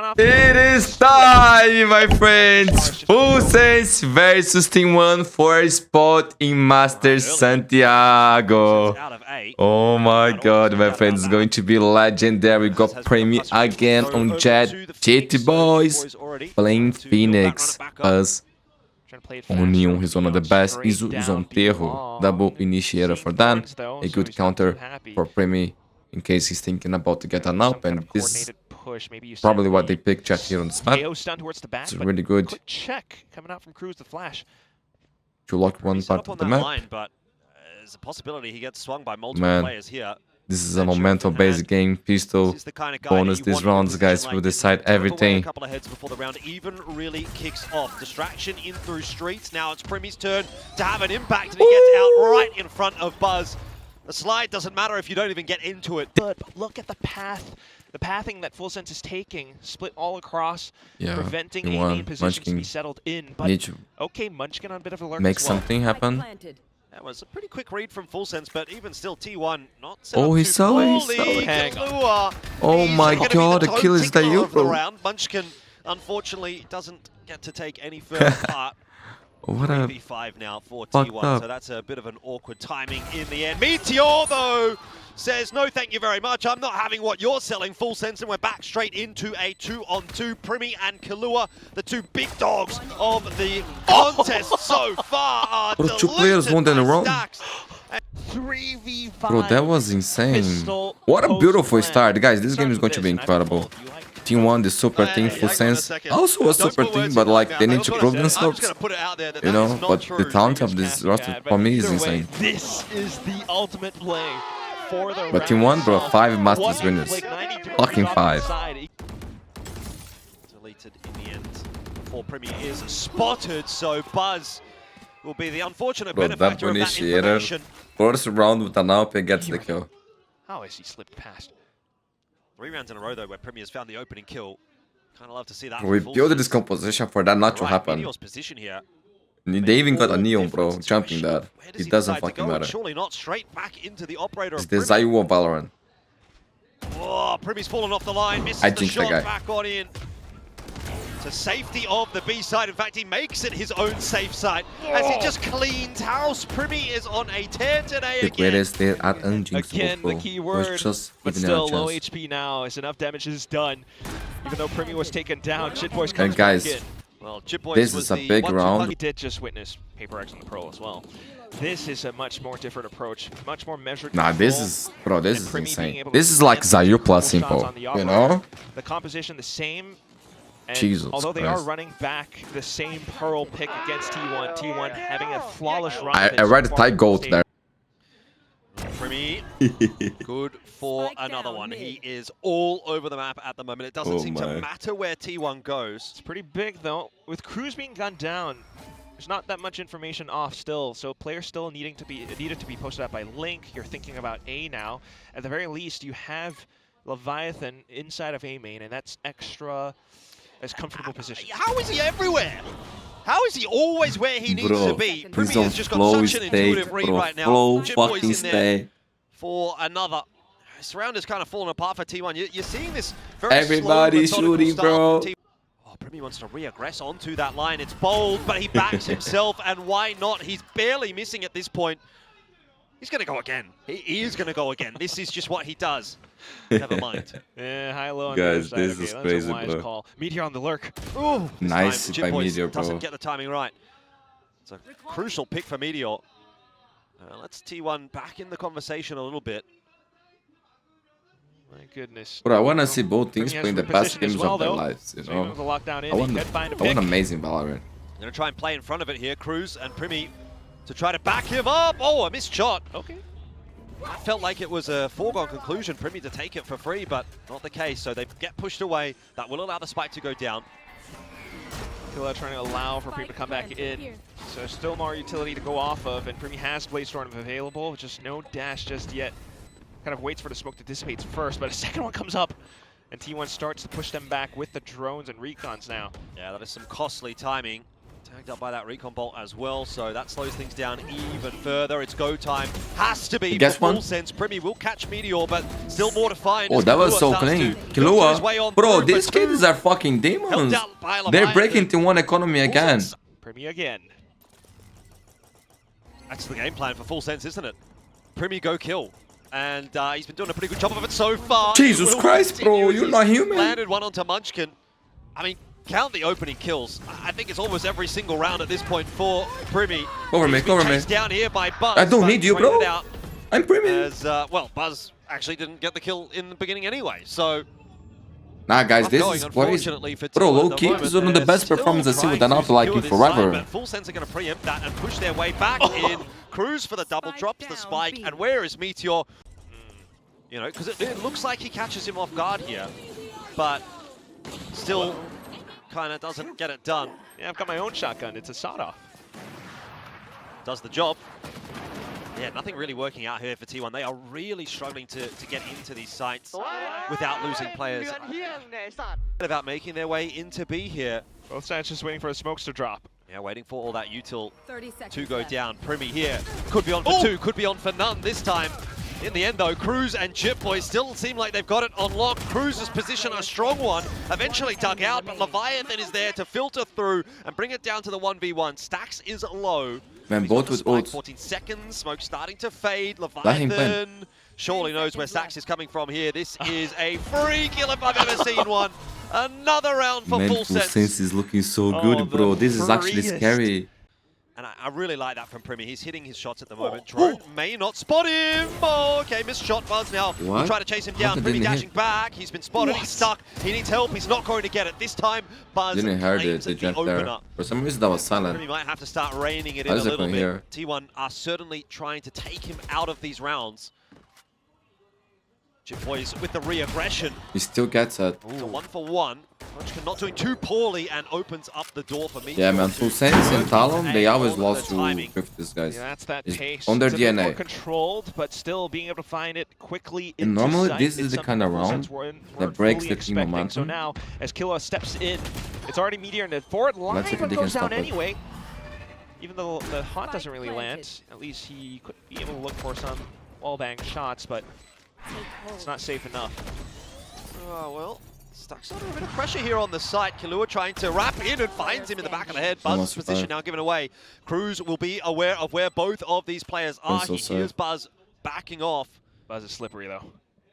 off. It is time, my friends. Full Sense versus Team 1 for a spot in Masters Santiago. Oh my god, my friends, it's going to be legendary. We got PRIMMIE again on Jet. GT Boys playing Phoenix. Us Union is one of the best. Is on Terro. Double initiator for Dan. A good counter for PRIMMIE in case he's thinking about to get an up, and this is probably what they picked Chat here on the map. It's really good check coming out from Cruz the Flash to lock one part of the map. But there's a possibility he gets swung by multiple players here. This is a momentum-based game. Pistol bonus. These rounds, guys, will decide everything. A couple of heads before the round even really kicks off. Distraction in through streets. Now it's PRIMMIE's turn to have an impact, and he gets out right in front of Buzz. The slide doesn't matter if you don't even get into it. But look at the path. The pathing that Full Sense is taking, split all across, preventing A main positions to be settled in. But okay, Munchkin on a bit of a lurk. Make something happen. That was a pretty quick read from Full Sense, but even still, T1 not set Oh, up he saw it. Hang on. Oh my god, the kill is that you, bro. Munchkin, unfortunately, doesn't get to take any further part. What a 3v5 now for T1, so that's a bit of an awkward timing in the end. Meteor, though, says, no thank you very much, I'm not having what you're selling, Full Sense, and we're back straight into a 2-on-2. PRIMMIE and Kahlua, the two big dogs of the contest so far, are Bro, 2 players won in a row. 3v5. Bro, that was insane. What a beautiful start. Guys, this game is going to be incredible. Team 1, the super team, Full Sense, also a super team, but like they need to prove themselves, you know, but the talent of this roster for me is insane. This is the ultimate play for the But Team 1, bro, 5 Masters winners. Fucking 5. Deleted in the end before PRIMMIE is spotted, so Buzz will be the unfortunate benefactor of that information. First round with an up and gets the kill. How has he slipped past? 3 rounds in a row, though, where PRIMMIE has found the opening kill. Kind of love to see that. We built this composition for that not to happen. Meteor's position here. They even got a Neon, bro, jumping that. It doesn't fucking matter. Surely not straight back into the operator. It's the Zayu of Valorant. Oh, PRIMMIE's fallen off the line, misses the shot back on in. To safety of the B side. In fact, he makes it his own safe side as he just cleans house. PRIMMIE is on a tear today again. Again, the key word, but still low HP now as enough damage is done. Even though PRIMMIE was taken down, Chitboys comes back in. Well, Chitboys this is a big round. We did just witness PaperX on the Pro as well. This is a much more different approach, much more measured. Nah, this is, bro, this is insane. This is like Zayu plus simple, you know? The composition the same. And Jesus although they Christ. are running back the same Pearl pick against T1, T1 having a flawless run. I read a tight gold there. PRIMMIE, good for another one. He is all over the map at the moment. It doesn't seem to matter where T1 goes. It's pretty big though. With Cruz being gunned down, there's not that much information off still, so players still needed to be posted up by Link. You're thinking about A now. At the very least, you have Leviathan inside of A main, and that's extra. As comfortable position. How is he everywhere? How is he always where he needs to be? PRIMMIE has just got such an intuitive read right now. Chitboys in there for another. This round is kind of falling apart for T1. You're seeing this very everybody slow, shooting, bro. Oh, PRIMMIE wants to re-aggress onto that line. It's bold, but he backs himself, and why not? He's barely missing at this point. He's going to go again. He is going to go again. This is just what he does. Never mind. Yeah, high-low on guys, the other this side. is crazy, that's a wise bro. call. Meteor on the lurk. Ooh, nice by Meteor, bro. Doesn't get the timing right. It's a crucial pick for Meteor. Let's T1 back in the conversation a little bit. My goodness. But I want to see both teams playing the best games of their lives, you know? I want amazing Valorant. Going to try and play in front of it here. Cruz and PRIMMIE to try to back him up. Oh, a missed shot. Okay. That felt like it was a foregone conclusion, PRIMMIE to take it for free, but not the case. So they get pushed away. That will allow the spike to go down. Trying to allow for PRIMMIE to come back in. So still more utility to go off of, and PRIMMIE has Blaze Storm available, just no dash just yet. Kind of waits for the smoke to dissipate first, but a second one comes up, and T1 starts to push them back with the drones and recons now. Yeah, that is some costly timing to Tagged up by that recon bolt as well, so that slows things down even further. It's go time. Has to be for full sense. PRIMMIE will catch Meteor, but still more to find. Oh, that was so clean. Killua. Bro, these kids are fucking demons. They're breaking T1 economy again. PRIMMIE again. That's the game plan for full sense, isn't it? PRIMMIE go kill. And he's been doing a pretty good job of it so far. Jesus Christ, bro, you're not human. Landed one onto Munchkin. I mean, count the opening kills. I think it's almost every single round at this point for PRIMMIE. Cover me. Down here by Buzz. I don't need you, bro. I'm PRIMMIE. As, well, Buzz actually didn't get the kill in the beginning anyway, so... Nah, guys, this is what is... Bro, low-key, this is one of the best performances I've seen with an auto like in forever. Full sense are going to preempt that and push their way back in. Cruz for the double, drops the spike, and where is Meteor? You know, because it looks like he catches him off guard here, but still kind of doesn't get it done. Yeah, I've got my own shotgun. It's a sawed-off. Does the job. Yeah, nothing really working out here for T1. They are really struggling to get into these sites without losing players. About making their way into B here. Both sides just waiting for the smokes to drop. Yeah, waiting for all that util to go down. PRIMMIE here. Could be on for two, could be on for none this time. In the end, though, Cruz and Chipboy still seem like they've got it on lock. Cruz's position, a strong one, eventually dug out, but Leviathan is there to filter through and bring it down to the 1v1. Stacks is low. Man, both with ults. 14 seconds, smoke starting to fade. Leviathan surely knows where Stacks is coming from here. This is a free kill if I've ever seen one. Another round for full sense. Full sense is looking so good, bro. This is actually scary. And I really like that from PRIMMIE. He's hitting his shots at the moment. Drone may not spot him. Oh, okay, missed shot. Buzz now will try to chase him down. PRIMMIE dashing back. He's been spotted. He's stuck. He needs help. He's not going to get it. This time, Buzz didn't hear the the jump opener. there. For some reason, that was silent. PRIMMIE might have to start reining it in a little bit. T1 are certainly trying to take him out of these rounds. Chipboys with the re-aggression. He still gets it. So 1-for-1. Munchkin not doing too poorly and opens up the door for me. Yeah, man. Full sense and Talon, they always lost to these guys. Yeah, that's that pace. On their it's a bit more DNA. controlled, but still being able to find it quickly. And normally, this is the kind of round that breaks the team momentum. So now, as Killua steps in, it's already Meteor in the forward line, but goes down anyway. Even though the haunt doesn't really land, at least he could be able to look for some wallbang shots, but it's not safe enough. Oh, well, Stuck's under a bit of pressure here on the site. Killua trying to wrap in and finds him in the back of the head. Buzz's position now given away. Cruz will be aware of where both of these players are. He hears Buzz backing off. Buzz is slippery, though.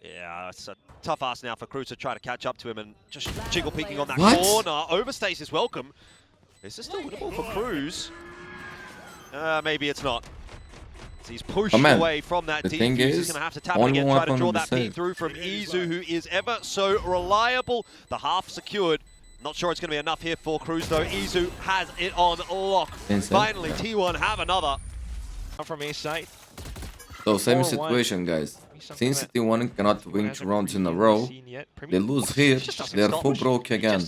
Yeah, it's a tough ask now for Cruz to try to catch up to him and just jiggle peeking on that corner. Overstays is welcome. Is this still winnable for Cruz? Maybe it's not. He's pushed away from that defuse. He's going to have to tap it again, try to draw that peek through from Izu, who is ever so reliable. The half secured. Not sure it's going to be enough here for Cruz, though. Izu has it on lock. Finally, T1 have another. From A site. So, same situation, guys. Since T1 cannot win 2 rounds in a row, they lose here, they're full broke again.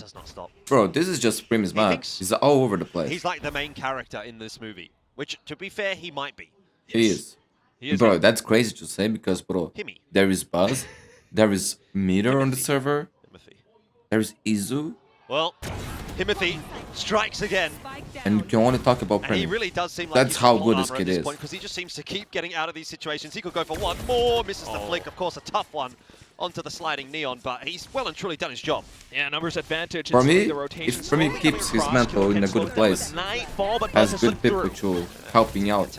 Bro, this is just PRIMMIE's map. He's all over the place. He's like the main character in this movie, which, to be fair, he might be. He is. Bro, that's crazy to say because, bro, there is Buzz, there is Meteor on the server, there is Izu. Well, Timothy strikes again. And you can only talk about PRIMMIE. He really does seem like that's how good this kid is. Because he just seems to keep getting out of these situations. He could go for one more, misses the flick. Of course, a tough one onto the sliding neon, but he's well and truly done his job. Yeah, numbers advantage. For me, if PRIMMIE keeps his mental in a good place, has good Pikachu helping out,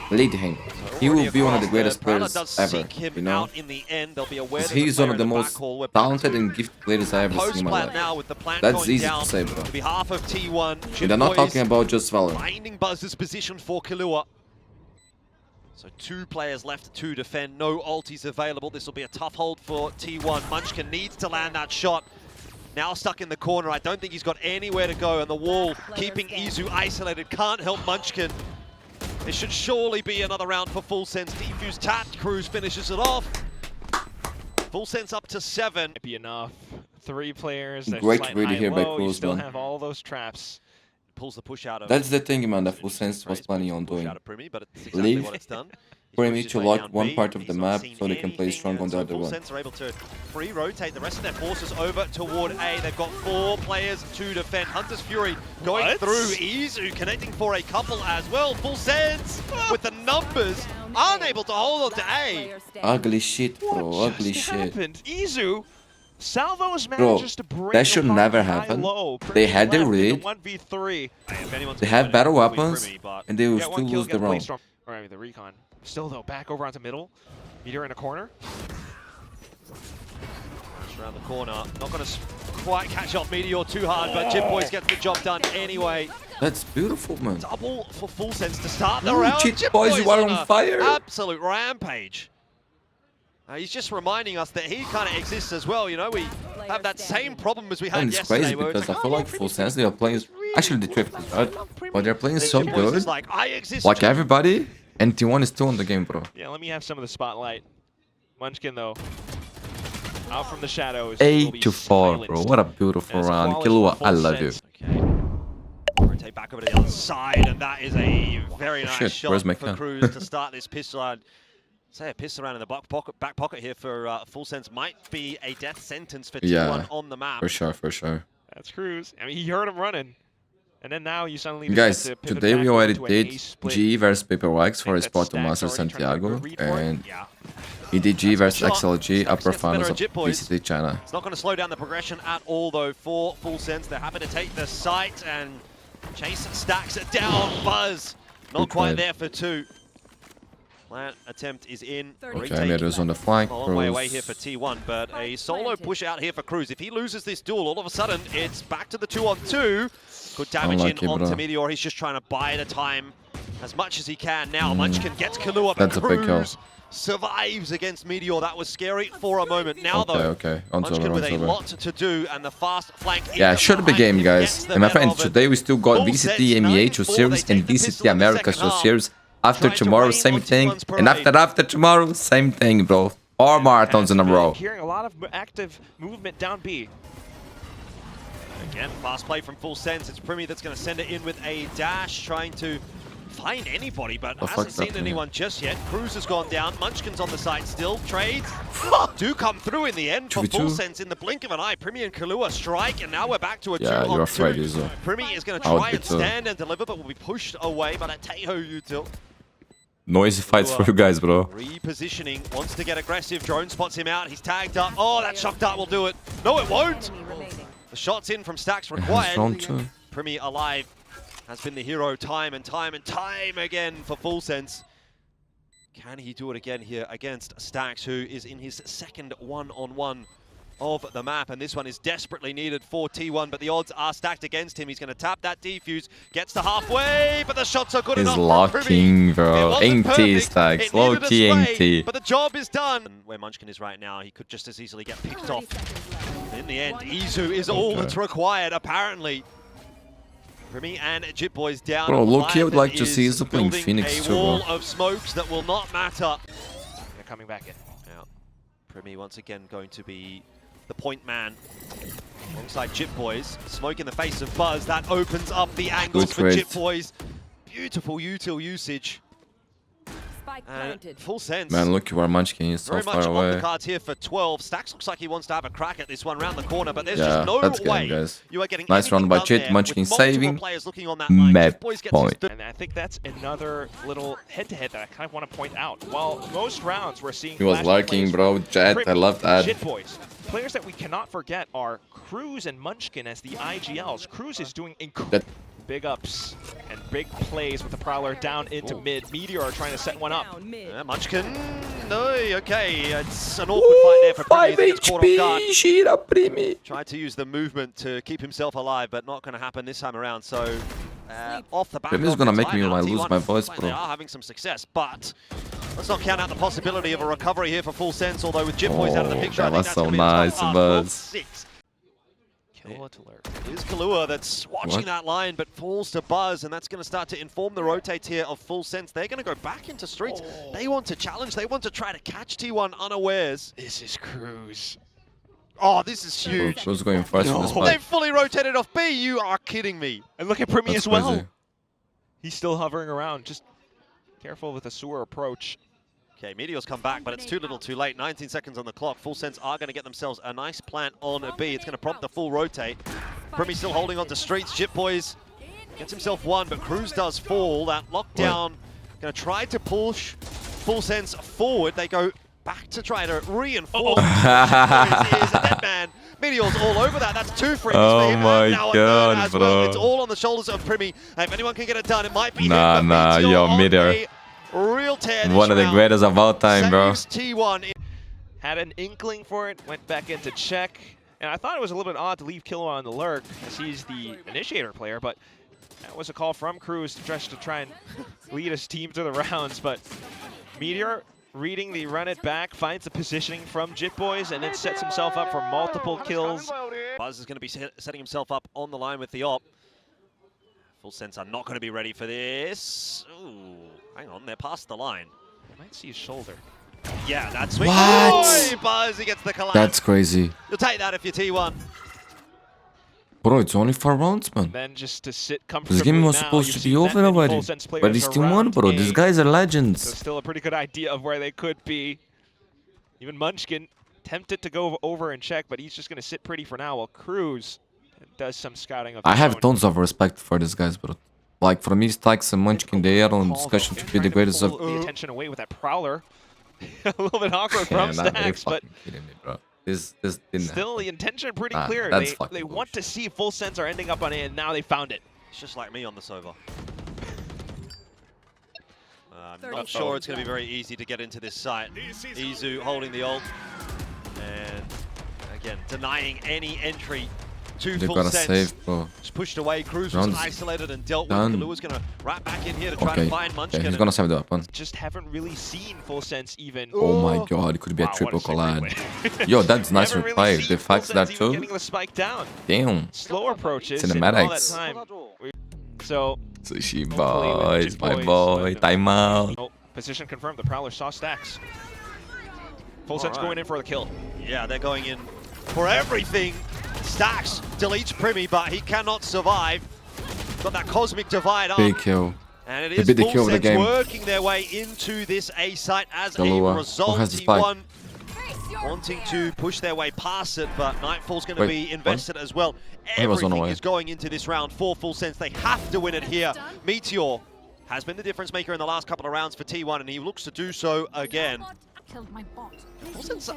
lead him, he will be one of the greatest players ever, you know? Because he's one of the most talented and gifted players I ever seen in my life. That's easy to say, bro. And they're not talking about just Valorant. Finding Buzz's position for Killua. So 2 players left to defend, no ultis available. This will be a tough hold for T1. Munchkin needs to land that shot. Now stuck in the corner. I don't think he's got anywhere to go, and the wall keeping Izu isolated. Can't help Munchkin. It should surely be another round for Full Sense. Defuse tapped, Cruz finishes it off. Full Sense up to 7. Might be enough. 3 players. Great read here by Cruz, still have all those traps. Pulls the push out of. That's the thing, man, that Full Sense was planning on doing. But it's exactly what it's done. PRIMMIE to lock one part of the map so they can play strong on the other one. Are able to free rotate the rest of their forces over toward A. They've got 4 players to defend. Hunter's Fury going through. Izu connecting for a couple as well. Full sense with the numbers, unable to hold on to A. Ugly shit, bro. What Ugly just shit. happened? Izu, Salvos Bro, manages to break that should apart never the happen. high-low. They had their Left in read. the 1v3. They have better weapons, and they will Yeah, still one kill lose the against round. Playstorm. Or I mean the recon. Still though, back over onto middle. Meteor in a corner. Just around the corner. Not going to quite catch off Meteor too hard, but Jit Boys gets the job done anyway. That's beautiful, man. Double for Full Sense to start the Ooh, round. Jit Boys, you are on a fire. Absolute rampage. He's just reminding us that he kind of exists as well. You know, we have that same problem as we had And it's yesterday. crazy where it's because I like, feel like Full Sense, they are playing. Actually, the Drift is bad, but they're playing so Jit Boys good. is like, I exist. Like everybody, and T1 is still in the game, bro. Yeah, let me have some of the spotlight. Munchkin though, out from the shadows. 8-4, bro. What a beautiful round. Killua, I love you. Okay. Rotate back over to the other side, and that is a very nice Shit, shot where's my for gun? Cruz to start this pistol. I'd say a pistol round in the back pocket here for Full Sense might be a death sentence for T1 on the map. For sure, for sure. That's Cruz. I mean, he heard him running. And then now you suddenly Guys, decide to pivot today back we over already to an did A-split. G versus Paperworks for a Think spot that on Stack's Master already trying to Santiago, read for it. and Yeah. he did G versus That's a good XLG shot. upper Stacks gets the better finals of of Jit Boys. VCT China. It's not going to slow down the progression at all, though, for Full Sense. They're happy to take the site and chase Stacks it down. Buzz not Good quite play. there for 2. Plant attempt is in. Okay, Meadows on the flank. A long way away here Cruz. for T1, but a solo push out here for Cruz. If he loses this duel, all of a sudden, it's back to the 2-on-2. Good damage Unlucky, in onto bro. Meteor. He's just trying to buy the time as much as he can now. Munchkin gets Killua, but That's a big kill. Cruz survives against Meteor. That was scary for a moment. Now, though, Okay. On Munchkin server, with on a server. lot to do, and the fast flank. Yeah, shut the game, guys. And my friends, today we still got Full VCT sets, MEA 9-4, series they and take the VCT pistol in the America second half. series. After Trying to tomorrow, rain same on thing. T1's And parade. after tomorrow, same thing, bro. 4 marathons in a row. Hearing a lot of active movement down B. Again, fast play from Full Sense. It's PRIMMIE that's going to send it in with a dash, trying to find anybody, but The hasn't fuck's seen happening? anyone just yet. Cruz has gone down. Munchkin's on the side still. Trades do come through in the end for 2v2. Full Sense in the blink of an eye. PRIMMIE and Killua strike, and now we're back to a Yeah, 2-on-2. you're afraid, Izo. PRIMMIE is going to I would try be and too. stand and deliver, but will be pushed away by that Teho util. Noisy fights for you guys, bro. Repositioning, wants to get aggressive. Drone spots him out. He's tagged up. Oh, that shock dart will do it. No, it won't. The shots in from Stacks required. round 2. PRIMMIE alive has been the hero time and time and time again for Full Sense. Can he do it again here against Stacks, who is in his second one-on-one of the map, and this one is desperately needed for T1, but the odds are stacked against him. He's going to tap that defuse, gets to halfway, but the shots are good He's enough for PRIMMIE. locking, bro. It wasn't NT perfect. Stacks. It needed a Low-key spray, NT. but the job is done. Where Munchkin is right now, he could just as easily get picked off. In the end, Izu is all that's required, apparently. PRIMMIE and Jit Boys down. Bro, low-key, I would like to Is see Izu playing building Phoenix a too, bro. wall of smokes that will not matter. They're coming back in. Now, PRIMMIE once again going to be the point man alongside Jit Boys. Smoke in the face of Buzz. That opens up the angles Good for trade. Jit Boys. Beautiful util usage. And Full Sense. Man, look where Munchkin is so Very far much on the away. cards here for 12. Stacks looks like he wants to have a crack at this one round the corner, but there's Yeah, just no that's game, way guys. you are getting Nice run anything by done Jit, there Munchkin with multiple saving. players looking on that line. Map Jit Boys gets his point. And I think that's another little head-to-head that I kind of want to point out. While most rounds we're seeing He was flashy lurking, plays bro. from Jet, I PRIMMIE, love that. Jit Boys. Players that we cannot forget are Cruz and Munchkin as the IGLs. Cruz is doing incredible big ups and big plays with the Prowler down into mid. Meteor trying to set one up. Yeah, Munchkin. No, okay. It's an awkward fight there for PRIMMIE. 5 He gets caught off guard. HP, Shira PRIMMIE. Tried to use the movement to keep himself alive, but not going to happen this time around. So, off the back PRIMMIE is of gonna the make me timeout, lose T1 my voice, like bro. They are having some success, but let's not count out the possibility of a recovery here for Full Sense. Although with Jit Boys out of the Oh, picture, that I think was that's so going to be a nice, tough Buzz. 6. Kill it alert. Here's Killua that's watching What? that line, but falls to Buzz, and that's going to start to inform the rotate here of Full Sense. They're going to go back into streets. They want to challenge. They want to try to catch T1 unawares. This is Cruz. Oh, this is huge. Who's going first in this They fight? fully rotated off B. You are kidding me. And look at PRIMMIE That's as well. crazy. He's still hovering around. Just careful with the sewer approach. Okay, Meteor's come back, but it's too little too late. 19 seconds on the clock. Full Sense are going to get themselves a nice plant on a B. It's going to prompt the full rotate. PRIMMIE still holding on to Streets. Jip Boys gets himself one, but Cruz does fall. That lockdown going to try to push Full Sense forward. They go back to try to reinforce. Is a dead man. Meteor's all over that. That's 2 frames for him. my And now a God, third as well. bro. It's all on the shoulders of PRIMMIE. If anyone can get it done, it might be Nah, him. But nah, Meteor yo, on Meteor. a real tear this One of the round. greatest of all time, bro. Saves T1. Had an inkling for it, went back into check. And I thought it was a little bit odd to leave Killua on the lurk, as he's the initiator player, but that was a call from Cruz to try and lead his team to the rounds. But Meteor reading the run it back, finds the positioning from Jit Boys, and then sets himself up for multiple kills. Buzz is going to be setting himself up on the line with the op. Full Sense are not going to be ready for this. Ooh, hang on, they're past the line. I might see his shoulder. Yeah, that's sweet. What? Oh, Buzz, he gets the collapse. That's crazy. You'll take that if you're T1. Bro, it's only 4 rounds, man. Then just to sit comfortably. This game was now, supposed you've to be seen that over many already. Full Sense But players it's still one, around bro. A. These guys are So legends. still a pretty good idea of where they could be. Even Munchkin tempted to go over and check, but he's just going to sit pretty for now while Cruz does some scouting of I his have own. tons of respect for these guys, bro. Like, for me, Stacks and Munchkin, they are on discussion to be the greatest of... Pull the attention away with that Prowler. A little bit awkward from Nah, you're Stacks, but fucking kidding me, bro. This didn't still the intention pretty Nah, clear. that's They fucking want to see Full Sense are ending up on A, and now they found it. It's just like me on the Sova. I'm not sure it's going to be very easy to get into this site. Izu holding the ult. And again, denying any entry to They Full gotta Sense. save, bro. Just pushed away. Cruz was Round's isolated and dealt done. with. Kalua's going to wrap back in here to try Okay, to find Munchkin. he's gonna save the weapon. Just haven't really seen Full Sense even. Oh my god, it could be a Wow, triple what a sick collide. replay. Yo, that's nice Never really replay. seen The Full fact Sense that even too. getting the spike down. Damn. Slow approaches. And all that Cinematics. time. So, Sushi hopefully with boys, Jit my Boys, boy. but- Timeout. Oh, position confirmed. The Prowler saw Stacks. Full Sense going in for the kill. Yeah, they're going in for everything. Stacks deletes PRIMMIE, but he cannot survive. Got that cosmic divide up. Big kill. And it They is beat the Full kill of the Sense game. working their way into this A site as Galua. a result. Who has the spike? T1 wanting to push their way past it, but Nightfall's going to Wait, be invested as well. He was on the Everything way. is going into this round for Full Sense. They have to win it here. Meteor has been the difference maker in the last couple of rounds for T1, and he looks to do so again. Full Sense, I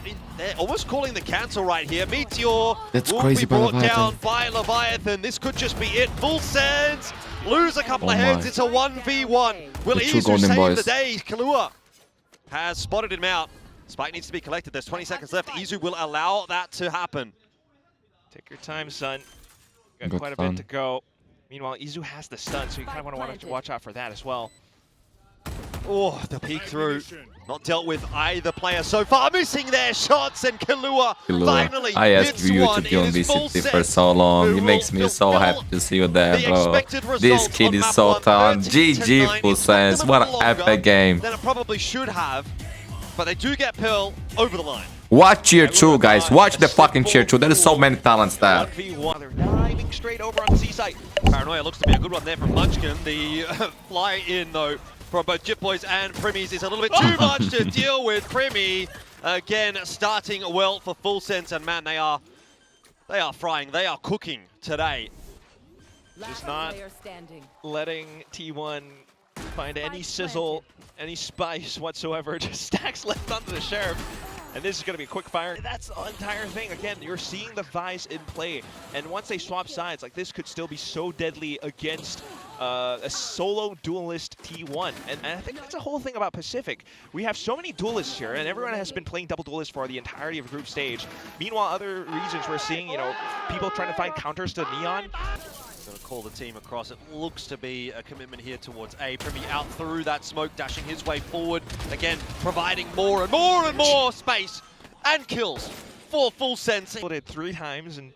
mean, they're almost calling the cancel right here. Meteor That's will crazy be by brought Leviathan. down by Leviathan. This could just be it. Full Sense lose a couple Oh of heads. my. It's a 1v1. Will The two Izu golden save boys. the day? Kalua has spotted him out. Spike needs to be collected. There's 20 seconds left. Izu will allow that to happen. Take your time, son. Got Good quite a stun. bit to go. Meanwhile, Izu has the stun, so you kind of want to watch out for that as well. Oh, the peek through. Not dealt with either player so far. Missing their shots, and Kalua finally I asked hits you one. to join It is Full VCT for Sense so long. who It makes will me so fulfill happy to see you there, the bro. expected This result kid on is map so one, talented. 13 to GG, 9. Full It's taken Sense. them What a an little epic longer game. than it probably should have, but they do get Pearl over the line. Watch tier 2, guys. Watch the fucking tier 2. There is so many talents there. 1v1. They're diving straight over on the C site. Paranoia looks to be a good one there from Munchkin. The fly in, though, from both Jit Boys and PRIMMIE's is a little bit too much to deal with. PRIMMIE, again, starting well for Full Sense, and man, they are frying. They are cooking today. Just not letting T1 find any sizzle, any spice whatsoever. Just Stacks left onto the Sheriff. And this is going to be a quick fire. That's the entire thing. Again, you're seeing the Vice in play. And once they swap sides, like this could still be so deadly against a solo duelist T1. And I think that's the whole thing about Pacific. We have so many duelists here, and everyone has been playing double duelist for the entirety of group stage. Meanwhile, other regions we're seeing, people trying to find counters to Neon. Going to call the team across. It looks to be a commitment here towards A. PRIMMIE out through that smoke, dashing his way forward. Again, providing more and more and more space and kills for Full Sense. He did 3 times and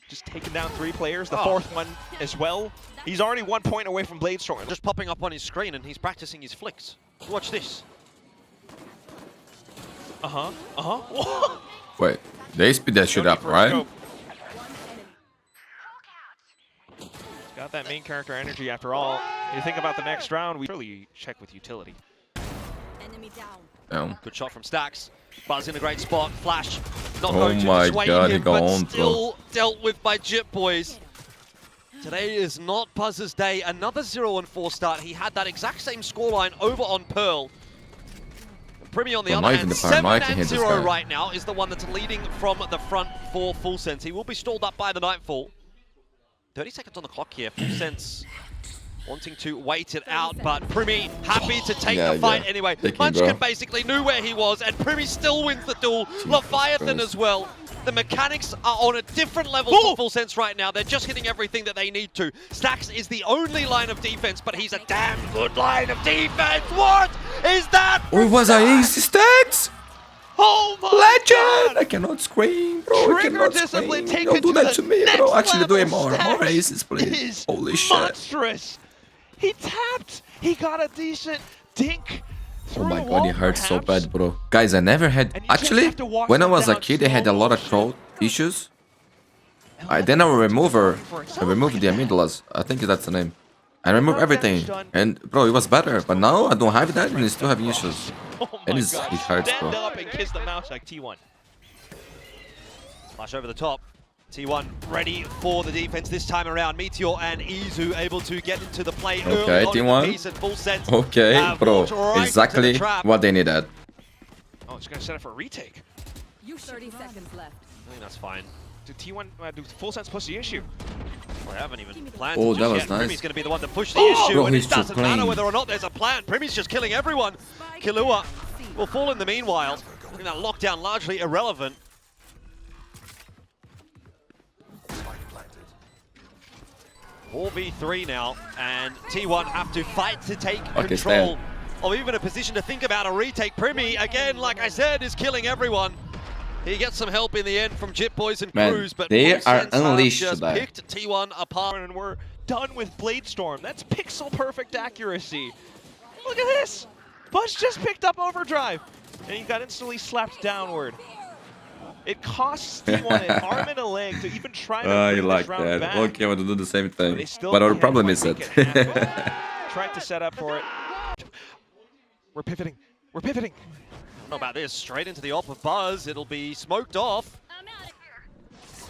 just taken down 3 players. The 4th one as well. He's already 1 point away from Bladestorm. Just popping up on his screen, and he's practicing his flicks. Watch this. Wait, they speed that shit up, right? Got that main character energy after all. You think about the next round, we really check with utility. Good shot from Stacks. Buzz in a great spot. Flash not Oh going to my dissuade God, he him, got but on, bro. still dealt with by Jip Boys. Today is not Buzz's day. Another 0-4 start. He had that exact same scoreline over on Pearl. PRIMMIE on the other hand, 7-0 right now is the one that's leading from the front for Full Sense. He will be stalled up by the Nightfall. 30 seconds on the clock here. Full Sense wanting to wait it out, but PRIMMIE happy to take the fight anyway. Munchkin basically knew where he was, and PRIMMIE still wins the duel. Leviathan as well. The mechanics are on a different level for Full Sense right now. They're just hitting everything that they need to. Stacks is the only line of defense, but he's a damn good line of defense. What is that? Oh, it was a ace Stacks! Oh my Legend! God. I cannot scream, bro. I cannot scream. Don't do that to me, bro. Actually, do it more. More aces, please. Holy shit. Monstrous. He tapped. He got a decent dink. Oh my God, it hurts so bad, bro. Guys, I never had... Actually, when I was a kid, I had a lot of throat issues. Then I will remove her. I removed the amygdalas. I think that's the name. I removed everything. And, bro, it was better. But now I don't have that and I still have issues. And it hurts, bro. Stand up and kiss the mouse like T1. Flash over the top. T1 ready for the defense this time around. Meteor and Izu able to get into the play early on in the piece at Full Sense. Okay, bro. Exactly what they needed. Oh, it's going to set up for a retake. 30 seconds left. I think that's fine. Do T1 do Full Sense push the issue? Well, I haven't even planned Oh, to that just was yet. nice. PRIMMIE's going to be the one to push the issue, bro, and he's it too doesn't matter clean. whether or not there's a plan. PRIMMIE's just killing everyone. Killua will fall in the meanwhile. I think that lockdown largely irrelevant. 4v3 now, and T1 have to fight to take control of even a position to think about a retake. PRIMMIE, again, like I said, is killing everyone. He gets some help in the end from Jip Boys and Cruz, but they are unleashed just today. picked T1 apart. And we're done with Blade Storm. That's pixel perfect accuracy. Look at this. Buzz just picked up Overdrive, and he got instantly slapped downward. It costs T1 an arm and a leg to even try to bring you like this round that. back. Okay, I want to do the same thing. But But our problem is it. Tried to set up for it. We're pivoting. We're pivoting. I don't know about this. Straight into the op of Buzz. It'll be smoked off.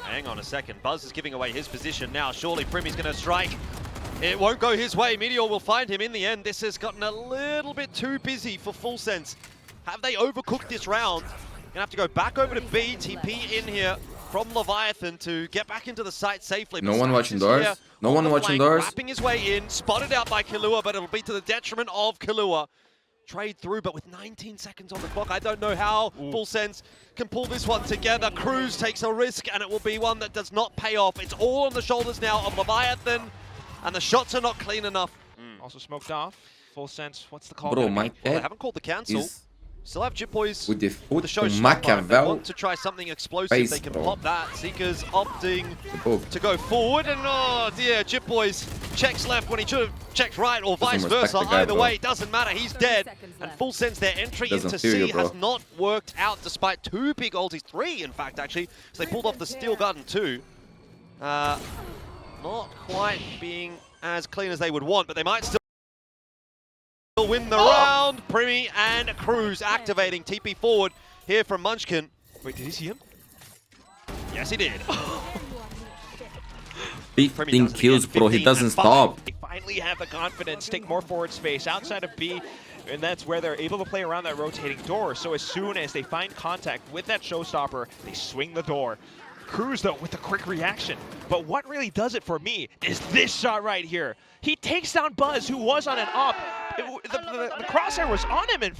Hang on a second. Buzz is giving away his position now. Surely PRIMMIE's going to strike. It won't go his way. Meteor will find him in the end. This has gotten a little bit too busy for Full Sense. Have they overcooked this round? Gonna have to go back over to B, TP in here from Leviathan to get back into the site safely. No one watching doors? No one watching doors? Wrapping his way in, spotted out by Killua, but it'll be to the detriment of Killua. Trade through, but with 19 seconds on the clock, I don't know how Full Sense can pull this one together. Cruz takes a risk, and it will be one that does not pay off. It's all on the shoulders now of Leviathan, and the shots are not clean enough. Also smoked off. Full Sense. What's the call? Bro, my Well, they dad haven't called the cancel. Still have Jip Boys with the foot show to They Machiavel. want to try something explosive. Face, They can bro. pop that. Seeker's opting to go forward, and oh dear, Jip Boys checks left when he should have checked right, or vice Doesn't respect versa. the guy, Either bro. way, it doesn't matter. He's dead. And Full Sense, their entry Doesn't into feel C you, bro. has not worked out, despite two big ultis, three in fact actually. So they pulled off the Steel Garden too. Not quite being as clean as they would want, but they might still win the round. PRIMMIE and Cruz activating TP forward here from Munchkin. Wait, did he see him? Yes, he did. 15 kills, bro. He doesn't stop. They finally have the confidence, take more forward space outside of B, and that's where they're able to play around that rotating door. So as soon as they find contact with that showstopper, they swing the door. Cruz, though, with a quick reaction. But what really does it for me is this shot right here. He takes down Buzz, who was on an up. The crosshair was on him, and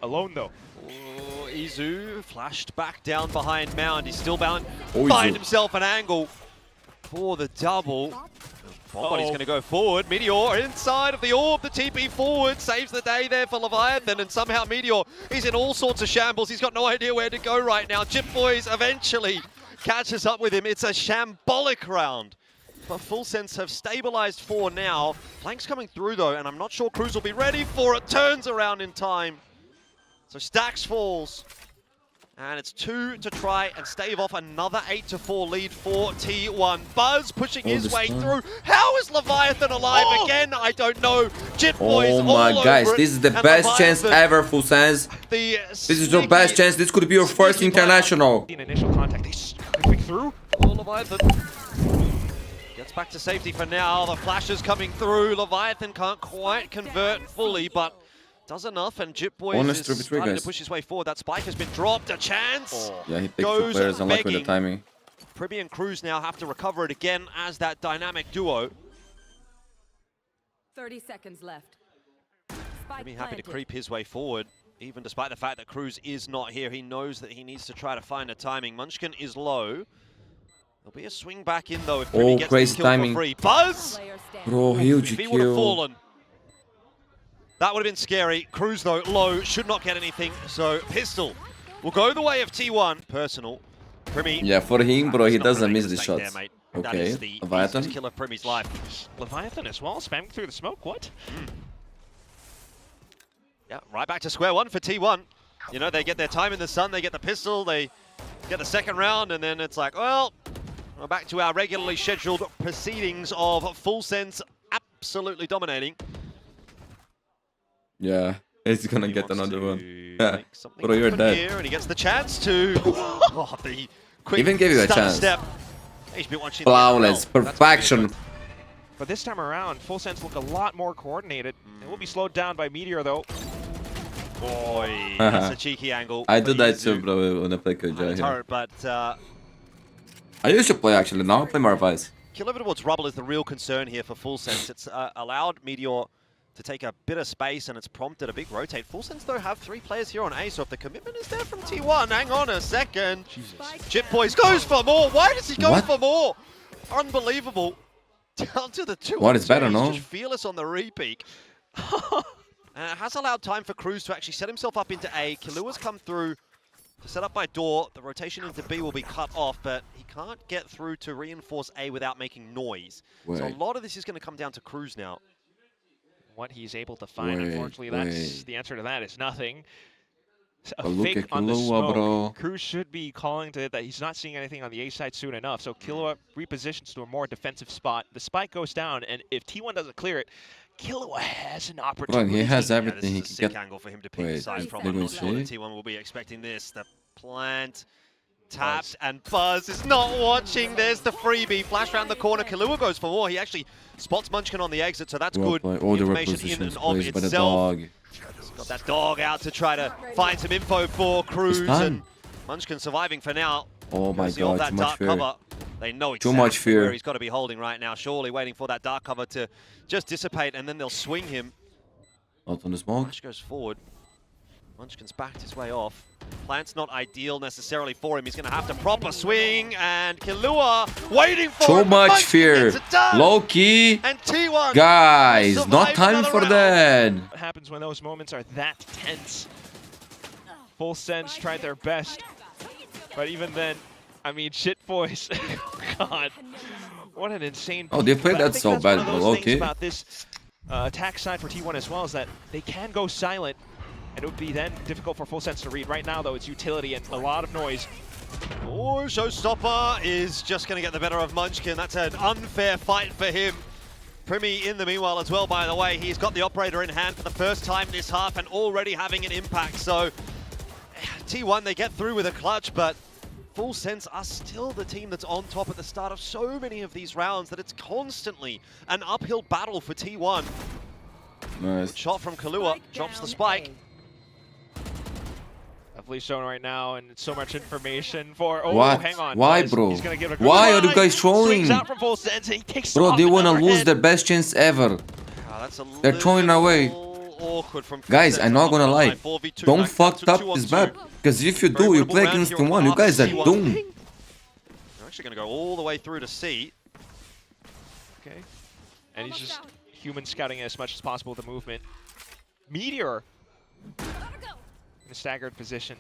alone, though. Oh, Izu flashed back down behind Meow, and he's still bound. Oh, Find Izu. himself an angle for the double. Body's going to go forward. Meteor inside of the orb. The TP forward saves the day there for Leviathan, and somehow Meteor, he's in all sorts of shambles. He's got no idea where to go right now. Jip Boys eventually catches up with him. It's a shambolic round. But Full Sense have stabilized for now. Flank's coming through though, and I'm not sure Cruz will be ready for it. Turns around in time. So Stacks falls. And it's 2 to try and stave off another 8-4 lead for T1. Buzz pushing his way through. How is Leviathan alive again? I don't know. Jit Boys Oh my guys, this is the best chance ever, Full Sense. This is your best chance. This could be your first international. In initial contact, they quick through. Oh, Leviathan gets back to safety for now. The flash is coming through. Leviathan can't quite convert fully, but does enough, and Jit Boys is starting to push his way forward. That spike has been dropped. A chance. Yeah, he picked 2 players. Unlucky with the timing. PRIMMIE and Cruz now have to recover it again as that dynamic duo. 30 seconds left. PRIMMIE happy to creep his way forward, even despite the fact that Cruz is not here. He knows that he needs to try to find a timing. Munchkin is low. There'll be a swing back in though if PRIMMIE gets the kill for free. Buzz! Bro, huge If he would have kill. fallen, that would have been scary. Cruz, though, low, should not get anything. So, Pistol will go the way of T1. Personal. PRIMMIE. Yeah, for him, bro, he doesn't miss the there, shots. mate. Okay, That is the Leviathan. easiest kill of PRIMMIE's life. Leviathan as well, spamming through the smoke. What? Yeah, right back to square one for T1. You know, they get their time in the sun, they get the pistol, they get the second round, and then it's like, well, we're back to our regularly scheduled proceedings of Full Sense absolutely dominating. Yeah, he's gonna get another one. Yeah, Bro, bro, you're dead. Here, and he gets the chance to. Oh, the quick Even gave you a stutter chance. Step. He's been watching Flawless, the NFL. That's perfection. weird. But this time around, Full Sense look a lot more coordinated. It will be slowed down by Meteor though. Boy, that's a cheeky angle. I do for that Yuzu. too, bro, when I play Kujai here. Turret, but I used to play actually, now I play more Vice. kill over towards rubble is the real concern here for Full Sense. It's allowed Meteor to take a bit of space, and it's prompted a big rotate. Full Sense, though, have 3 players here on A, so if the commitment is there from T1, hang on a second. Jit Boys goes for more. Why does he go for more? Unbelievable. Down to the 2. What is better, no? Just fearless on the repeak. And it has allowed time for Cruz to actually set himself up into A. Killua's come through to set up by door. The rotation into B will be cut off, but he can't get through to reinforce A without making noise. So a lot of this is going to come down to Cruz now. What he's able to find, unfortunately, that's the answer to that is nothing. A Look fake at on the Killua, smoke. bro. Cruz should be calling to it that he's not seeing anything on the A side soon enough. So Killua repositions to a more defensive spot. The spike goes down, and if T1 doesn't clear it, Killua has an opportunity. Bro, he has Yeah, everything this he is a can sick get. angle for him to pick the side from. let I'm me not sure that see. T1 will be expecting this. The plant tapped, and Buzz is not watching. There's the freebie. Flash around the corner. Killua goes for more. He actually spots Munchkin on the exit, so that's good All the information in and repositions of plays by the itself. dog. Got that dog out to try to find some info for Cruz, and Munchkin surviving for now. Oh my Courtesy of god, that too much dark fear. cover. They know Too exactly much fear. where he's got to be holding right now. Surely waiting for that dark cover to just dissipate, and then they'll swing him. Out on the smoke. Flash goes forward. Munchkin's backed his way off. Plant's not ideal necessarily for him. He's going to have to proper swing, and Killua waiting for Too it. much Munchkin fear. gets it done. Low key. And T1 Guys, will not survive time another for round. that. What happens when those moments are that tense? Full Sense tried their best, but even then, I mean, shit boys. God, what an insane. Oh, they peak. played But I that think so that's bad, one of those bro. things Okay. about this attack side for T1 as well is that they can go silent, and it would be then difficult for Full Sense to read. Right now, though, it's utility and a lot of noise. Oh, Showstopper is just going to get the better of Munchkin. That's an unfair fight for him. PRIMMIE in the meanwhile as well, by the way. He's got the operator in hand for the first time this half and already having an impact. So T1, they get through with a clutch, but Full Sense are still the team that's on top at the start of so many of these rounds that it's constantly an uphill battle for T1. Nice. Shot from Killua, drops the spike. Definitely shown right now, and it's so much information for. Oh, What? hang on. Why, Buzz, bro? He's gonna give it a good Why are you try. guys trolling? Swings out from Full Sense, and he takes Bro, off they wanna another lose head. their best chance ever. Oh, that's a They're throwing away. Awkward from Full Guys, Sense I'm not gonna lie. 4v2, Don't back fuck to up 2-on-2. this map. Because if you Very do, you winnable play round against here on T1. You half guys are C1. doomed. They're actually going to go all the way through to C. Okay. And he's just human scouting as much as possible with the movement. Meteor in a staggered position.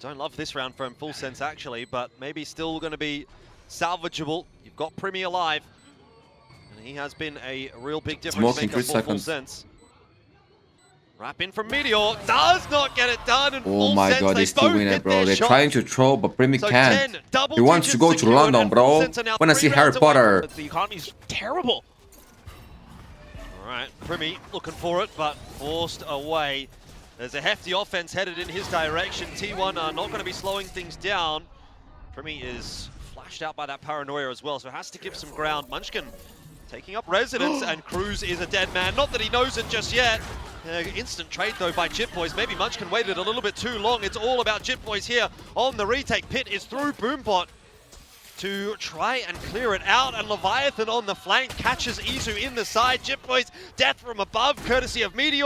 Don't love this round from Full Sense actually, but maybe still going to be salvageable. You've got PRIMMIE alive, and he has been a real big difference Smoking maker 3 for Full seconds. Sense. Wrap in from Meteor, does not get it done. And Oh my Sense, god, they they still both win hit it, bro. their They're shot. trying to throw, but PRIMMIE So can't. 10 double He wants to digits go to secured, London, and bro. Full Sense are now Wanna 3 see Harry rounds away from Potter. The economy's terrible. Alright, PRIMMIE looking for it, but forced away. There's a hefty offense headed in his direction. T1 are not going to be slowing things down. PRIMMIE is flashed out by that paranoia as well, so has to give some ground. Munchkin taking up residence, and Cruz is a dead man. Not that he knows it just yet. Instant trade though by Jit Boys. Maybe Munchkin waited a little bit too long. It's all about Jit Boys here on the retake. Pit is through Boombot to try and clear it out, and Leviathan on the flank catches Izu in the side. Jit Boys death from above, courtesy of Meteor.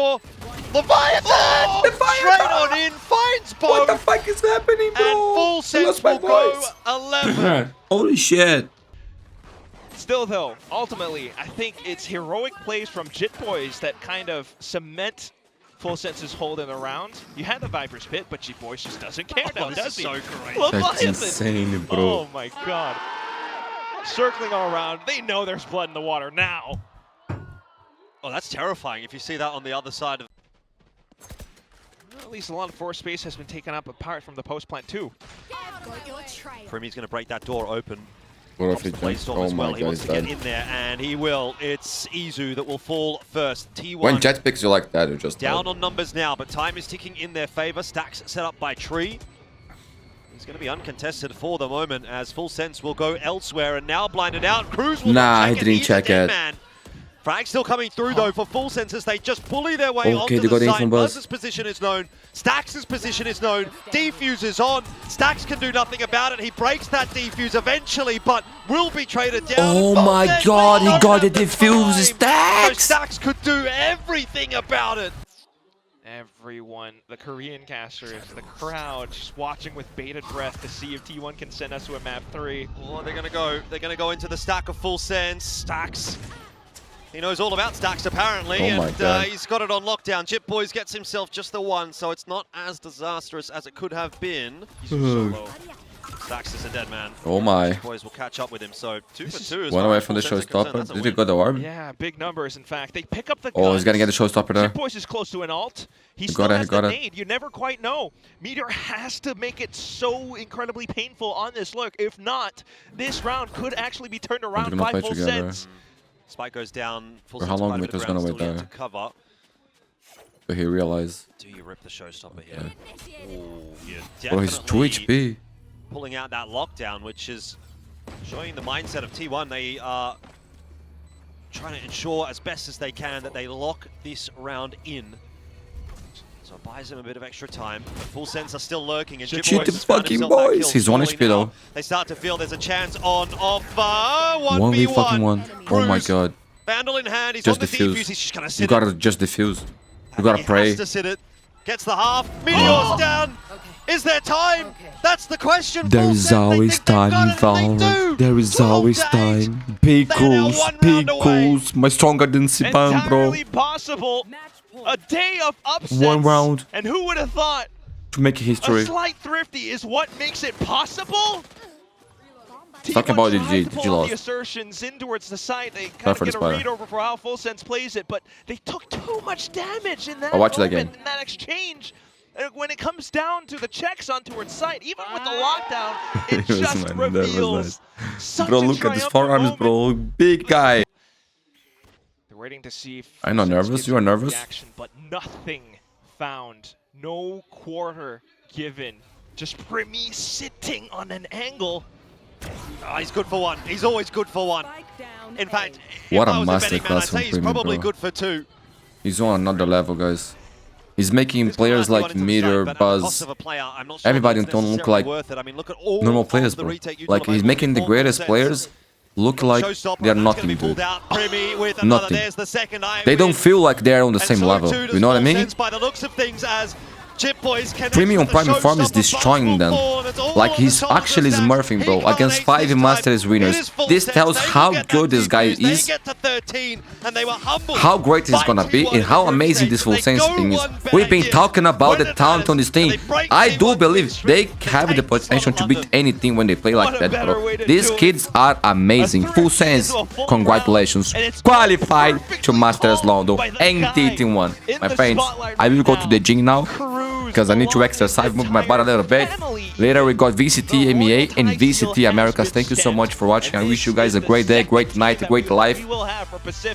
Leviathan! Oh, straight on in, finds both. What the fuck is happening, bro? And Full Sense will go 11. Holy shit. Still though, ultimately, I think it's heroic plays from Jit Boys that kind of cement Full Sense's hold in the round. You had the Viper's Pit, but Jit Boys just doesn't care now, this does is he? so great. That's Leviathan. insane, bro. Oh my god. Circling all around, they know there's blood in the water now. Oh, that's terrifying if you see that on the other side of... Well, at least a lot of force space has been taken up apart from the post plant too. PRIMMIE's going to break that door open. What if he Blaze jumps? Storm Oh as well. my He god, wants he's to get dead. in there, and he will. It's Izu that will fall first. T1 When Jet picks you like that, you're just down dead. on numbers now, but time is ticking in their favor. Stacks set up by Tree. He's going to be uncontested for the moment, as Full Sense will go elsewhere, and now blinded out. Cruz will Nah, not he check didn't He's a check dead it. Man. Frag still coming through though for Full Sense as they just bully their way Okay, onto they got the in side. from Buzz. Buzz's position is known. Stacks' position is known. Defuse is on. Stacks can do nothing about it. He breaks that defuse eventually, but will be traded down. Oh Full my Sense god, he don't got have the the defuse, time. Stacks! So Stacks could do everything about it. Everyone, the Korean casters, the crowd, just watching with bated breath to see if T1 can send us to a map 3. Oh, they're gonna go into the stack of Full Sense. Stacks. He knows all about Stacks apparently, Oh my and God. he's got it on lockdown. Jit Boys gets himself just the one, so it's not as disastrous as it could have been. He's solo. Stacks is a dead man. Oh my. Jit Boys will catch up with him, so 2 for 2 as One far away as from the Full Sense are concerned. showstopper. That's a Did he win. got the orb? Yeah, big numbers in fact. They pick up the Oh, he's gonna get the guns. showstopper there. Jit Boys is close to an alt. He He still got it, has he got the it. nade. You never quite know. Meteor has to make it so incredibly painful on this look. If not, this round could actually be turned around gonna by play Full together. Sense. Spike goes down. Full For how Sense long quite a bit of Meteor's ground gonna still wait yet there? to cover. But he realized. Do you rip the showstopper here? Yeah. Ooh, yeah, Oh, he's 2 HP. pulling out that lockdown, which is showing the mindset of T1. They are trying to ensure as best as they can that they lock this round in. So it buys them a bit of extra time. But Full Sense are still lurking. And Jit Cheat Boys the has found fucking himself that boys. kill He's 1 surely HP though. now. They start to feel there's a chance on offer. 1v fucking 1. Oh my Cruz, god. Vandal in hand. He's Just on the defuse. defuse. He's just going to sit You it. gotta just defuse. You gotta He pray. has to sit it. Gets the half. Meteor's down. Is there time? That's the question. There Full is Sense, they always think they've time got in it, and they Valorant. do. There is 12 always to 8. time. They are now Pickles, 1 round away. pickles. My stronger than Sipan, bro. Entirely possible. A day of upsets. 1 round And who would have thought to make a history. slight thrifty is what makes it possible? Talking about T1 the tried G, to pull G all lost. the assertions in towards the side. They kind Preference of get a player. read over for how Full Sense plays it, but they took too much damage in that I'll watch that moment, game. in that exchange. And when it comes down to the checks on towards side, even with the lockdown, it That was just nice, that was reveals such Bro, a look at his triumphant forearms, moment. bro. Big guy. They're waiting to see if I'm not Full Sense nervous. gives You are a nervous? reaction, but nothing found. No quarter given. Just PRIMMIE sitting on an angle. Oh, he's good for 1. He's always good for 1. Spike down In A. fact, What if a I was a betting man, I'd masterclass say from he's PRIMMIE, probably bro. good for 2. He's on another level, guys. He's making This players might be like one into the Meteor, zone, but at the cost Buzz, of a player, I'm not sure everybody that's don't look necessarily like worth it. I mean, look at all normal of players, the bro. retake Like, he's utilized making the for greatest Full players Sense. look like Showstopper, they're and that's gonna nothing, be pulled dude. out. PRIMMIE with another. Nothing. There's the second eye They don't win. feel like they're on the And same so level. too does You know what I Full mean? Sense by the looks of things, as Chip Boys Premium Prime form is destroying them. Like he's actually smurfing, bro, against 5 Masters winners. This tells how good this guy is, how great he's gonna be, and how amazing this full sense thing is. We've been talking about the talent on this team. I do believe they have the potential to beat anything when they play like that, bro. These kids are amazing. Full sense, congratulations. Qualified to Masters London and TT1. My friends, I will go to the gym now, because I need to exercise, move my body a little bit. Later we got VCT MEA and VCT Americas. Thank you so much for watching. I wish you guys a great day, great night, great life.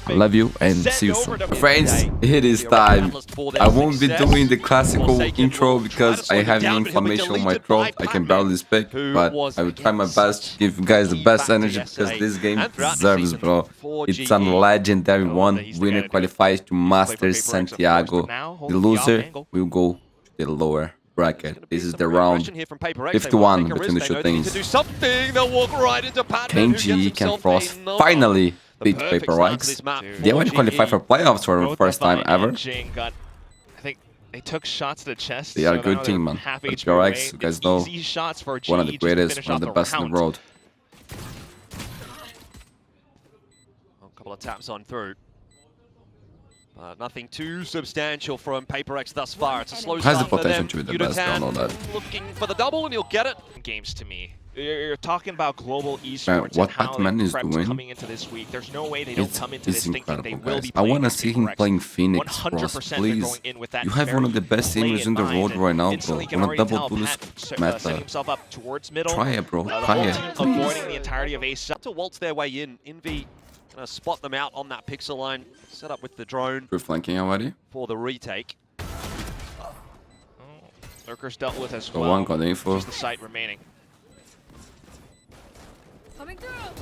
I love you and see you soon. Friends, it is time. I won't be doing the classical intro because I have inflammation on my throat. I can barely speak, but I will try my best to give you guys the best energy because this game deserves, bro. It's a legendary one. Winner qualifies to Masters Santiago. The loser will go the lower bracket. This is the round 51 between the two teams. Kenji can Frost finally beat Peripherals. They already qualified for playoffs for the first time ever. I think they took shots to the chest. They are a good team, man. Peripherals, you guys know, one of the greatest, one of the best in the world. A couple of taps on through. Nothing too substantial from Paper-X thus far. It's a slow start. Has the potential to be the best, I know that. Looking for the double and you'll get it. Games to me. You're talking about global esports. What Batman is doing coming into this week. There's no way they don't come into this thinking they will be I playing. want to see him playing Phoenix, Frost, please. You have one of the best aimers in the world right now, bro. On a double duelist meta. Try it, bro. Try it. Avoiding the entirety of Ace. To waltz their way in. Envy gonna spot them out on that pixel line. Set up with the drone. We're flanking already. For the retake. Lurkers dealt with as So well. one got info. Just the site remaining.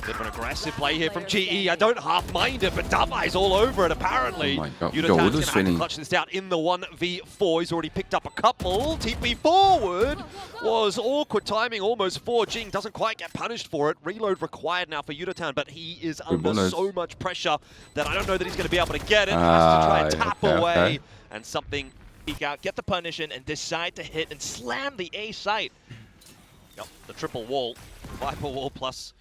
Bit of an aggressive play here from GE. I don't half mind it, but Dumey's all over it apparently. Oh my god. Yudatan's Yo, gonna Udo's have to winning. clutch this down in the 1v4. He's already picked up a couple. TP forward was awkward timing, almost 4. Jing doesn't quite get punished for it. Reload required now for Udatan, but he is under so much pressure that I don't know that he's going to be able to get it. Has to try and tap away and something. Peek out, get the punish in, and decide to hit and slam the A site. Yep, the triple wall. Viper wall plus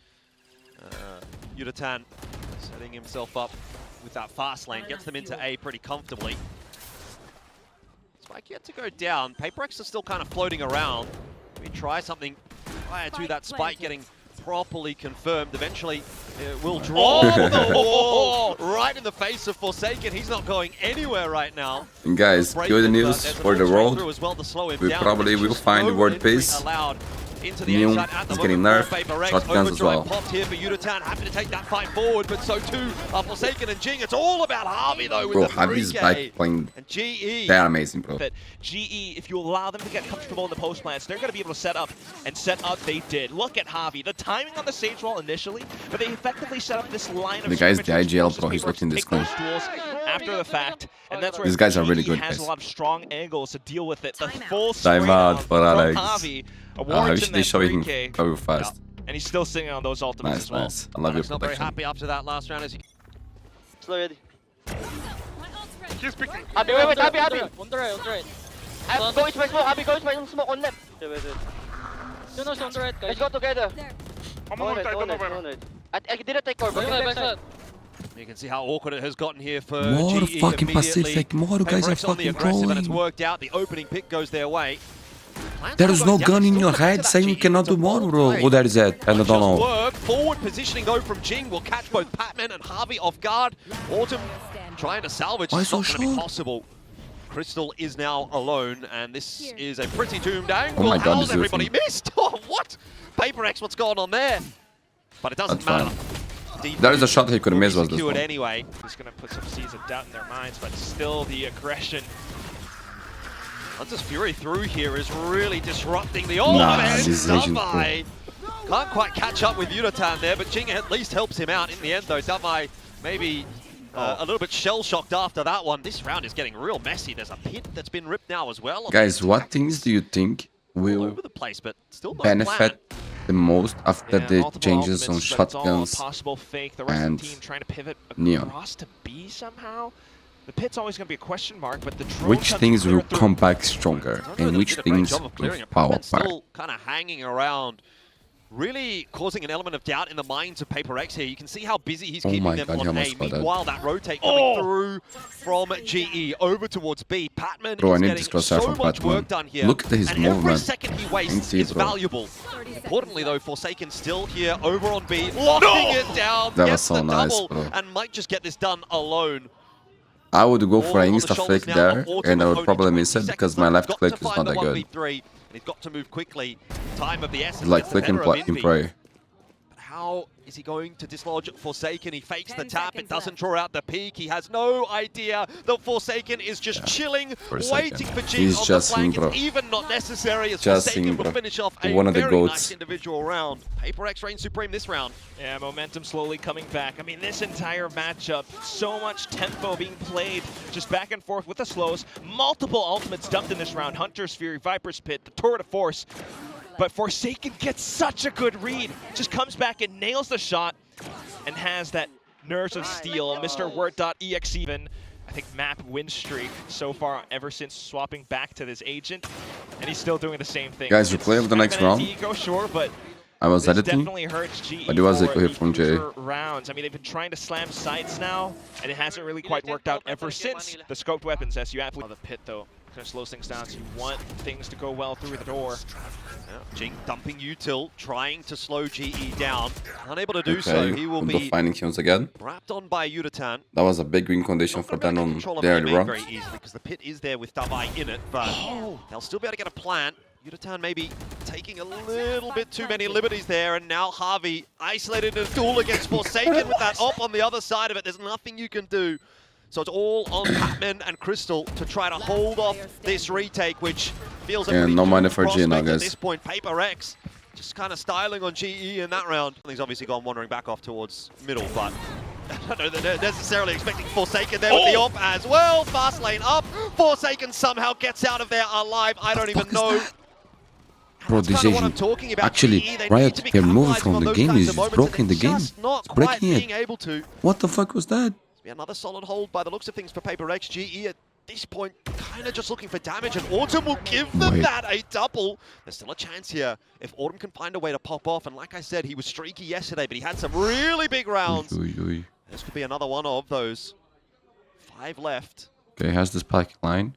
Udatan setting himself up with that fast lane. Gets them into A pretty comfortably. Spike yet to go down. Paper-X is still kind of floating around. We try something prior to that spike getting properly confirmed. Eventually, it will draw the wall right in the face of Forsaken. He's not going anywhere right now. And guys, good news for the world. We probably will find the world peace. Meow is getting nerfed, shotguns as well. Popped here for Udatan, happy to take that fight forward, but so too are Forsaken and Jing. It's all about Harvey though with bro, the Harvey's 3K. back playing. And GE. They're amazing, bro. That GE, if you allow them to get comfortable in the post plants, they're going to be able to set up, and set up they did. Look at Javi. The timing on the Sage wall initially, but they effectively set up this line of the guy's the IGL, bro. He's looking this clean. After the fact, and that's where these guys are really GE good, has guys. a lot of strong angles to deal with it. The full Time out for Alex. Javi. We should be showing him very fast. Yeah. And he's still singing on those ultimates as well. Nice. I love your Not very protection. happy after that last round as he... Slow ready. He's picking. Happy, wait, happy. On the right. Go each my smoke, happy, go each my smoke on left. Wait. No, on the right, guys. Let's go together. I'm on it, I don't know where. I didn't take cover. You can see how awkward it has gotten here for More GE fucking immediately. Pacific, more guys are Paper-X on the fucking aggressive and it's trolling. worked out. The opening pick goes their way. There is no gun in your head saying you cannot do more, bro. Oh, there is that. I don't know. Work. Forward positioning though from Jing will catch both Patman and Harvey off guard. Autumn trying to salvage. It's not going to be possible. Crystal is now alone, and this is a pretty doomed angle. Oh my god, How's this everybody missed? Oh, what? Paper-X, what's going on there? But it doesn't matter. There is a shot he could have missed was this one. Anyway. He's going to put some seeds of doubt in their minds, but still the aggression. Hunter's Fury through here is really disrupting the offense. Dumey can't quite catch up with Udatan there, but Jing at least helps him out in the end though. Dumey maybe a little bit shell-shocked after that one. This round is getting real messy. There's a pit that's been ripped now as well. Guys, what things do you think all will over the place, but still no benefit the most after the multiple changes on ultimates, but it's all a shotguns possible fake. The rest and of the team trying to pivot Neo? across to B somehow. The pit's always going to be a question mark, but the drone Which comes things clear will through. come back stronger, and which things will fall apart? Still kind of hanging around, really causing an element of doubt in the minds of PaperX here. You can see how busy he's keeping them on A. Meanwhile, that rotate coming through from GE over towards B. Patman Bro, I is need getting this crosshair so from much Patman. work done here. Look at his and movement. every second he wastes is bro. valuable. Importantly, though, Forsaken still here over on B, locking it down, That was gets so the nice, double, bro. and might just get this done alone. I would go for All an on the insta shoulders flick now of there, Autumn and I with would probably only miss it 20 because seconds my left. left Got click to is find not the that good. 1v3, and he's got to move quickly. Time of the essence. It's like gets the flicking better of in Invi. prey. But how is he going to dislodge Forsaken? He fakes the 10 tap. It seconds doesn't left. draw out the peak. He has no idea that Forsaken is just chilling, Forsaken. waiting for G He's on the just flank. him, bro. It's even not necessary as Just Forsaken him, will bro. finish off a One of the very goats. nice individual round. PaperX reigns supreme this round. Yeah, momentum slowly coming back. I mean, this entire matchup, so much tempo being played, just back and forth with the slows. Multiple ultimates dumped in this round. Hunter's Fury, Viper's Pit, the Tour de Force. But Forsaken gets such a good read. Just comes back and nails the shot and has that Nerves of Steel, Mr. Word.exe even. I think map win streak so far ever since swapping back to this agent. And he's still doing the same thing. Guys, you play with the next round? Ego, sure, but I was this editing. definitely hurts GE But it was for a hit from Jay. future rounds. I mean, they've been trying to slam sites now, and it hasn't really quite worked out ever since the scoped weapons, as you athlete. The pit, though, kind of slows things down, so you want things to go well through the door. Jing dumping util, trying to slow GE down. Unable to do so. He will be finding kills again. wrapped on by Yutatan. That was a big win condition Not for gonna them be able to on control of the the early main round. very easily because the pit is there with Davai in it, but they'll still be able to get a plant. Yutatan maybe taking a little bit too many liberties there, and now Harvey isolated in a duel against Forsaken with that op on the other side of it. There's nothing you can do. So it's all on Patman and Crystal to try to hold off this retake, which feels like no money for G now, at guys. this point. PaperX just kind of styling on GE in that round. He's obviously gone wandering back off towards middle, but I don't know that they're necessarily expecting Forsaken there with the op as well. Fast lane up. Forsaken somehow gets out of there alive. I don't even know. Bro, That's this kind of what I'm agent, talking about. actually, GE, they Riot, need to be they're moving capitalizing from on the those game, kinds he's of moments, broken and the they're game. just not It's quite breaking it. being able to. What the fuck was that? Another solid hold by the looks of things for PaperX. GE at this point kind of just looking for damage, and Autumn will give them that a double. There's still a chance here if Autumn can find a way to pop off, and like I said, he was streaky yesterday, but he had some really big rounds. This could be another one of those. 5 left. Okay, has this pack line.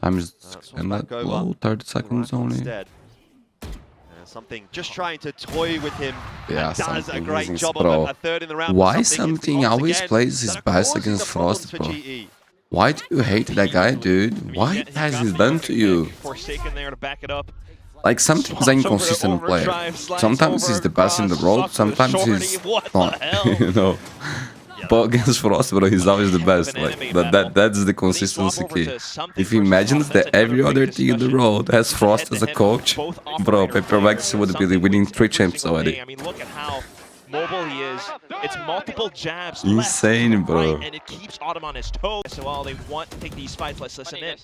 Time is not low, 30 seconds only. Instead. Something just trying to toy with him. Yeah, and does a something great using job Bro. of a third in the round. Why It's something once always again plays his that are best causing against the problems Frost, for bro? GE. Why do you hate that guy, dude? What has he done to you? Forsaken there to back it up. Like, sometimes an inconsistent player. Sometimes he's the best in the world, sometimes he's not, you know. But against Frost, bro, he's always the best. Like, that's the consistency key. If he imagines that every other team in the world has Frost as a coach, bro, PaperX would be winning 3 champs already. I mean, look at how mobile he is. It's multiple jabs. Insane, left, bro. Right, and it keeps Autumn on his toes. So while they want to take these fights, let's listen in.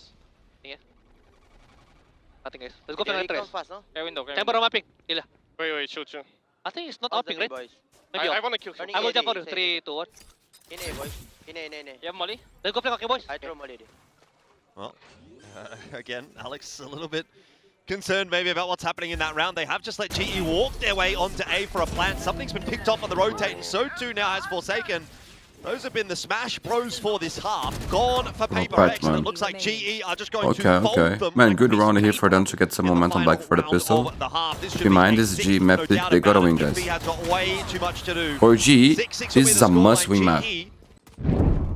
Nothing, guys. Let's go for the trace. Clear window, clear Tempo window. mapping. Hila. Wait, shoot. I think it's not opping, right? Maybe I off. wanna kill him. I will jump for 3, 2, 1. You have molly? Let's go play cocky, boys. Well, again, Alex a little bit concerned maybe about what's happening in that round. They have just let GE walk their way onto A for a plant. Something's been picked off on the rotate, and so too now has Forsaken. Those have been the Smash Bros for this half. Gone for PaperX, and it looks like GE are just going to fold them. Man, good round here for them to get some momentum back for the pistol. Keep in mind, this G map, they gotta win, guys. For G, this is a must-win map.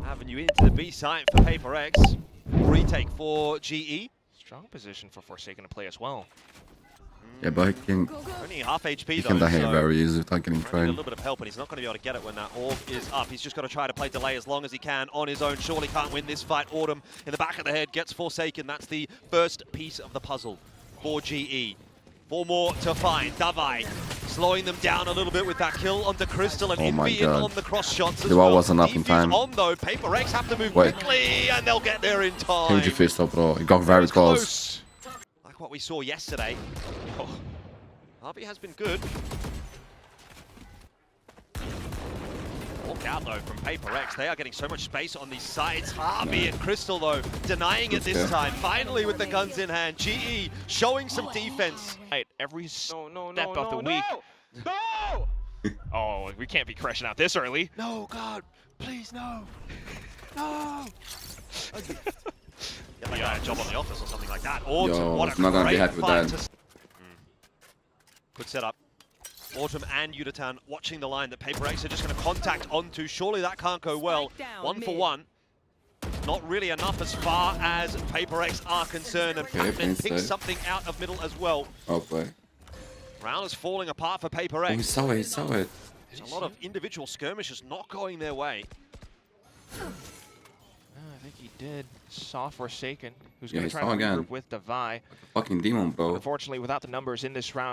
Avenue into the B site for PaperX. Retake for GE. Strong position for Forsaken to play as well. Yeah, but Only half HP he though. can die here so very easy without getting need a trained. little bit of help, and he's not going to be able to get it when that orb is up. He's just got to try to play delay as long as he can on his own. Surely can't win this fight. Autumn in the back of the head gets Forsaken. That's the first piece of the puzzle for GE. 4 more to find. Davai slowing them down a little bit with that kill onto Crystal, and Envy in on the cross shots as The wall well. wasn't up in time. On though, PaperX have to move quickly, and they'll get there in time. Huge pistol, bro. It got very close. Like what we saw yesterday. Oh. Harvey has been good. Look out though from PaperX. They are getting so much space on these sides. Harvey and Crystal though denying it this time. Finally with the guns in hand. GE showing some defense. Right, every step no, of the week. No! Oh, we can't be crashing out this early. No, God, please no. No. Yeah, like a job on the office or something like that. Autumn, Yo, what a I'm not gonna be great happy with fight that. to Good setup. Autumn and Udatan watching the line that PaperX are just going to contact onto. Surely that can't go well. Down, 1 for mid. 1. Not really enough as far as PaperX are concerned. And Okay, Patman picks inside. something out of middle as well. Oh boy. Round is falling apart for Oh, he PaperX. saw it, he saw it. There's a lot of individual skirmishes not going their way. I think he did. Saw Forsaken, who's Yeah, going he to try saw to again. regroup with Devi. Fucking demon, bro. Unfortunately, without the numbers in this round,